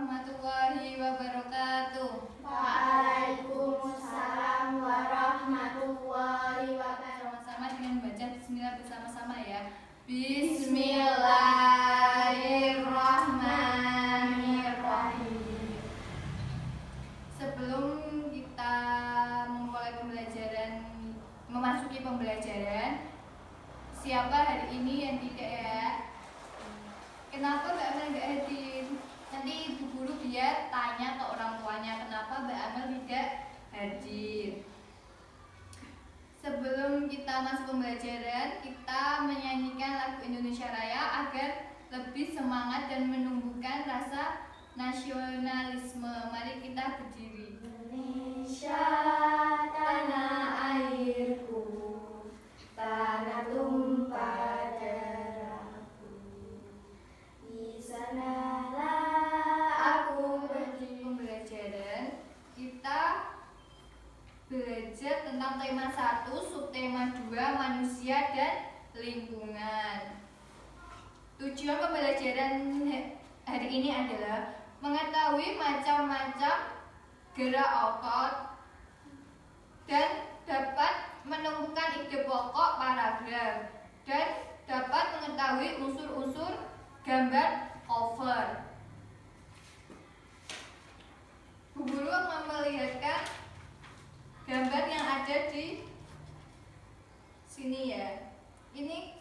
warahmatullahi wabarakatuh. Waalaikumsalam warahmatullahi wabarakatuh. Sama-sama dengan baca bismillah bersama-sama ya. Bismillahirrahmanirrahim. Sebelum kita memasuki pembelajaran, siapa hari ini yang tidak ya? Kenapa Mbak Amel tidak hadir? Nanti ibu guru biar tanya ke orang tuanya kenapa Mbak Amel tidak hadir. Sebelum kita masuk pembelajaran, kita menyanyikan lagu Indonesia Raya agar lebih semangat dan menumbuhkan rasa nasionalisme. Mari kita berdiri. Indonesia tanah airku, tanah tumpah darahku. Di sanalah aku Di pembelajaran kita belajar tentang tema 1, subtema 2, manusia dan lingkungan. Tujuan pembelajaran hari ini adalah mengetahui macam-macam gerak otot dan dapat menumbuhkan ide pokok paragraf dan dapat mengetahui unsur-unsur gambar cover. Bu guru akan melihatkan gambar yang ada di sini ya. Ini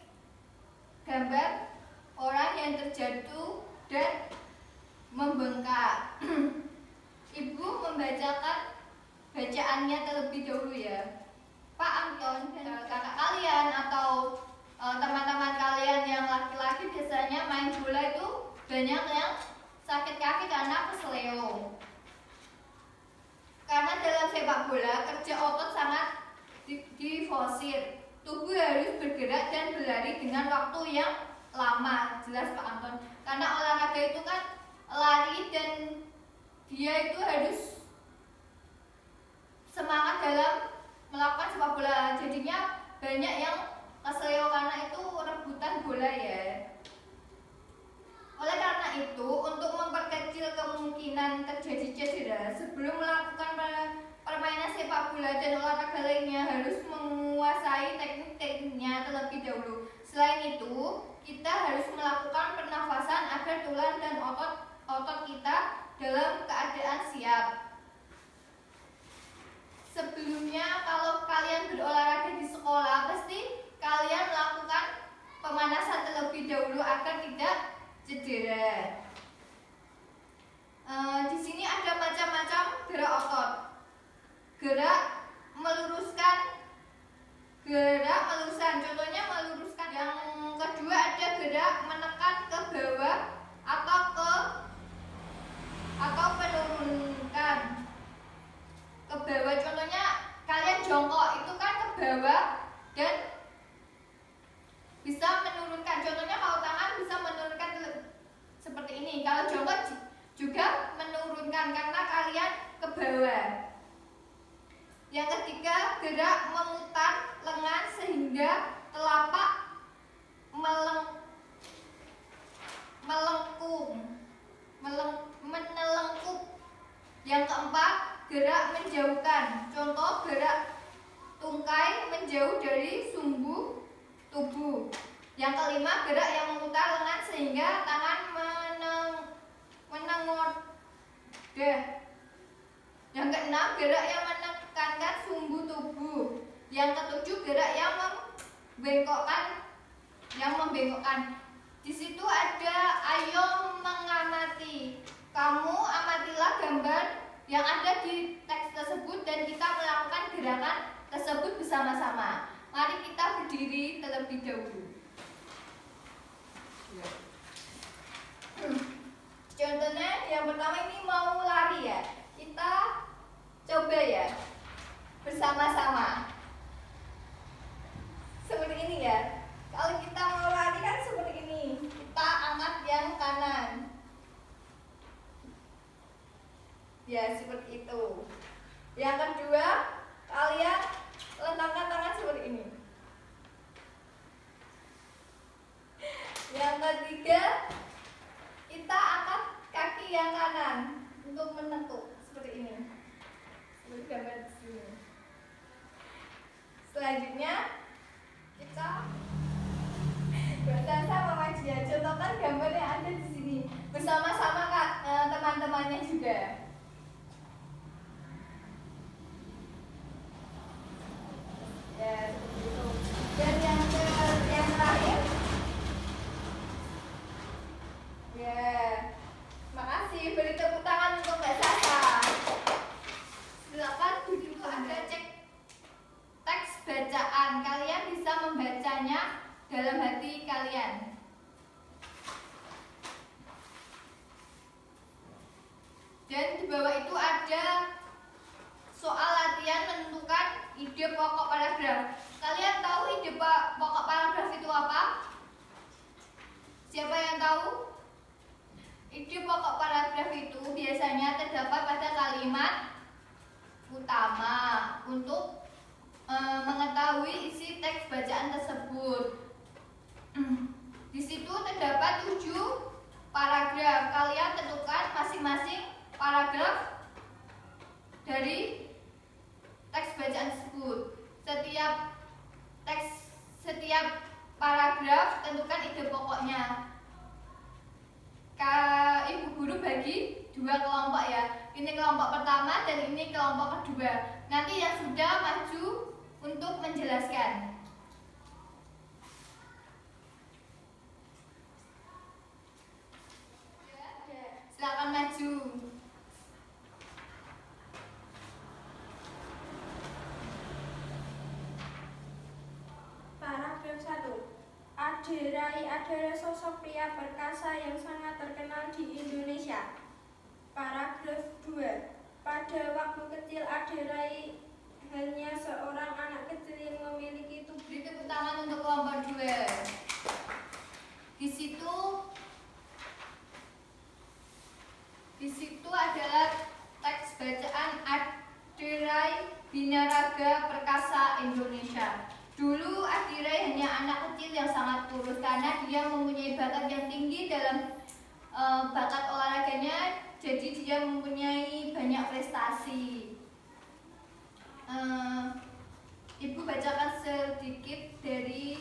gambar orang yang terjatuh dan membengkak. Ibu membacakan bacaannya terlebih dahulu ya. Pak Anton dan kakak kalian atau teman-teman kalian yang laki-laki biasanya main bola itu banyak yang sakit kaki karena kesleo. Karena dalam sepak bola kerja otot sangat diforsir. Tubuh harus bergerak dan berlari dengan waktu yang lama. Jelas Pak Anton. Karena olahraga itu kan lari dan dia itu harus semangat dalam melakukan sepak bola. Jadinya banyak yang kesleo karena itu rebutan bola ya. Oleh karena itu, untuk memperkecil kemungkinan terjadi cedera, sebelum melakukan permainan sepak bola dan olahraga lainnya harus menguasai teknik-tekniknya terlebih dahulu. Selain itu, kita harus melakukan pernafasan agar tulang dan otot kita dalam keadaan siap. Sebelumnya, kalau kalian berolahraga di sekolah, pasti kalian melakukan pemanasan terlebih dahulu agar tidak cedera. Di sini ada macam-macam gerak otot. Gerak meluruskan. Contohnya meluruskan. Yang kedua ada gerak menekan ke bawah atau menurunkan ke bawah. Contohnya kalian jongkok itu kan ke bawah dan bisa menurunkan. Contohnya kalau tangan bisa menurunkan seperti ini. Kalau jongkok juga menurunkan karena kalian ke bawah. Yang ketiga, gerak memutar lengan sehingga telapak menelengkup. Yang keempat, gerak menjauhkan. Contoh gerak tungkai menjauh dari sumbu tubuh. Yang kelima, gerak yang memutar lengan sehingga tangan menengodah. Yang keenam, gerak yang menekankan sumbu tubuh. Yang ketujuh, gerak yang membengkokkan. Di situ ada ayo mengamati. Kamu amatilah gambar yang ada di teks tersebut dan kita melakukan gerakan tersebut bersama-sama. Mari kita berdiri terlebih dahulu. Contohnya yang pertama ini mau lari ya. Kita coba ya bersama-sama. Seperti ini ya. Kalau kita mau lari kan seperti ini. Kita angkat yang kanan. Ya, seperti itu. Yang kedua, kalian lentangkan tangan seperti ini. Yang ketiga, kita angkat kaki yang kanan. Kita bersama Mas ya, contohkan gambar yang ada di sini bersama-sama Kak, teman-temannya juga. Ya, seperti itu. Dan yang terakhir, ya, makasih. Beri tepuk tangan untuk Mbak Sasa. Silakan duduk, Anda cek teks bacaan. Kalian bisa membacanya dalam hati kalian. Dan di bawah itu ada soal latihan menentukan ide pokok paragraf. Kalian tahu ide pokok paragraf itu apa? Siapa yang tahu? Ide pokok paragraf itu biasanya terdapat pada kalimat utama untuk mengetahui isi teks bacaan tersebut. Di situ terdapat 7 paragraf. Kalian tentukan masing-masing paragraf dari teks bacaan tersebut. Setiap paragraf tentukan ide pokoknya. Ibu guru bagi 2 kelompok ya. Ini kelompok pertama dan ini kelompok kedua. Nanti yang sudah maju untuk menjelaskan. Silakan maju. Paragraf 1. Ade Rai adalah sosok pria perkasa yang sangat terkenal di Indonesia. Paragraf 2. Pada waktu kecil Ade Rai hanya seorang anak kecil yang memiliki tubuh. Beri tepuk tangan untuk kelompok 2. Di situ adalah teks bacaan Ade Rai Binaraga Perkasa Indonesia. Dulu Ade Rai hanya anak kecil yang sangat kurus karena dia mempunyai bakat yang tinggi dalam bakat olahraganya, jadi dia mempunyai banyak prestasi. Ibu bacakan sedikit dari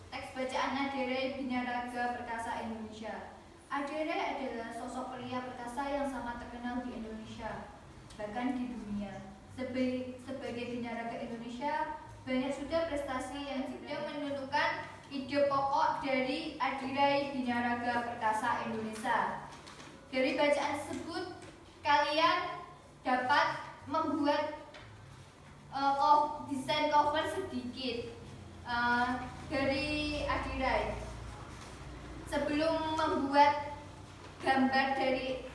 teks bacaan Ade Rai Binaraga Perkasa Indonesia. Ade Rai adalah sosok pria perkasa yang sangat terkenal di Indonesia, bahkan di dunia. Sebagai Binaraga Indonesia, banyak sudah prestasi yang sudah menentukan ide pokok dari Ade Rai Binaraga Perkasa Indonesia. Dari bacaan tersebut, kalian dapat membuat desain cover sedikit dari Ade Rai. Sebelum membuat gambar dari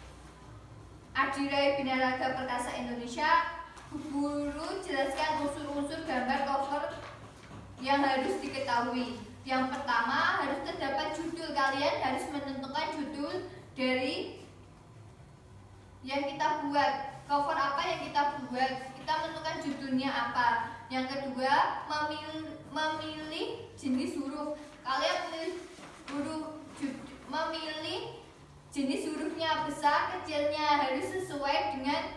Ade Rai Binaraga Perkasa Indonesia, guru jelaskan unsur-unsur gambar cover yang harus diketahui. Yang pertama, harus terdapat judul. Kalian harus menentukan judul dari yang kita buat. Cover apa yang kita buat, kita menentukan judulnya apa. Yang kedua, memilih jenis huruf. Kalian memilih jenis hurufnya, besar, kecilnya, harus sesuai dengan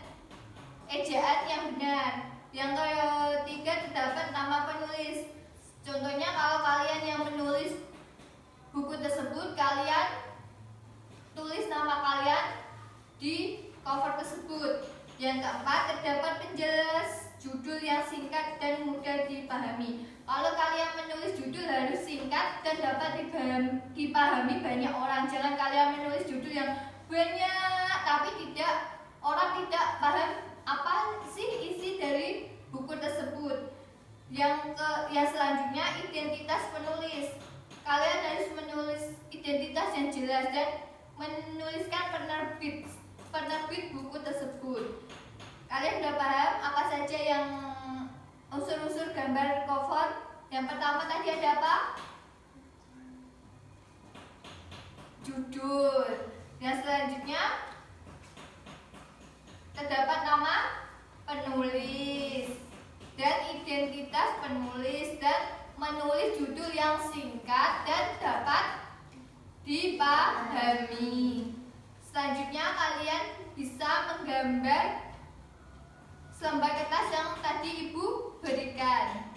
ejaan yang benar. Yang ketiga, terdapat nama penulis. Contohnya, kalau kalian yang menulis buku tersebut, kalian tulis nama kalian di cover tersebut. Yang keempat, terdapat penjelas judul yang singkat dan mudah dipahami. Kalau kalian menulis judul harus singkat dan dapat dipahami banyak orang. Jangan kalian menulis judul yang banyak tapi orang tidak paham apa sih isi dari buku tersebut. Yang selanjutnya, identitas penulis. Kalian harus menulis identitas yang jelas dan menuliskan penerbit buku tersebut. Kalian sudah paham apa saja yang unsur-unsur gambar cover? Yang pertama tadi ada apa? Judul. Yang selanjutnya terdapat nama penulis dan identitas penulis dan menulis judul yang singkat dan dapat dipahami. Selanjutnya kalian bisa menggambar selembar kertas yang tadi Ibu berikan.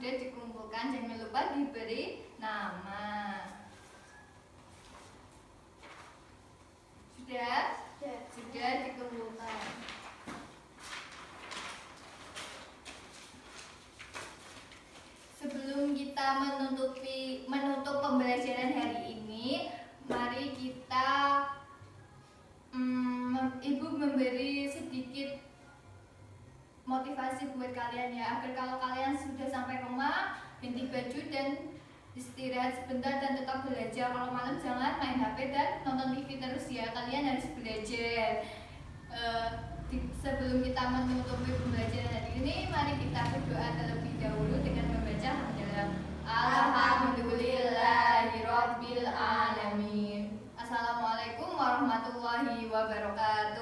sudah dikumpulkan, jangan lupa diberi nama. Sudah? Sudah dikumpulkan. Sebelum kita menutup pembelajaran hari ini, mari kita Ibu memberi sedikit motivasi buat kalian ya, agar kalau kalian sudah sampai rumah, ganti baju dan istirahat sebentar dan tetap belajar. Kalau malam jangan main HP dan nonton TV terus ya, kalian harus belajar. Sebelum kita menutupi pembelajaran hari ini, mari kita berdoa terlebih dahulu dengan membaca hamdalah. Alhamdulillahirabbil alamin. Assalamualaikum warahmatullahi wabarakatuh.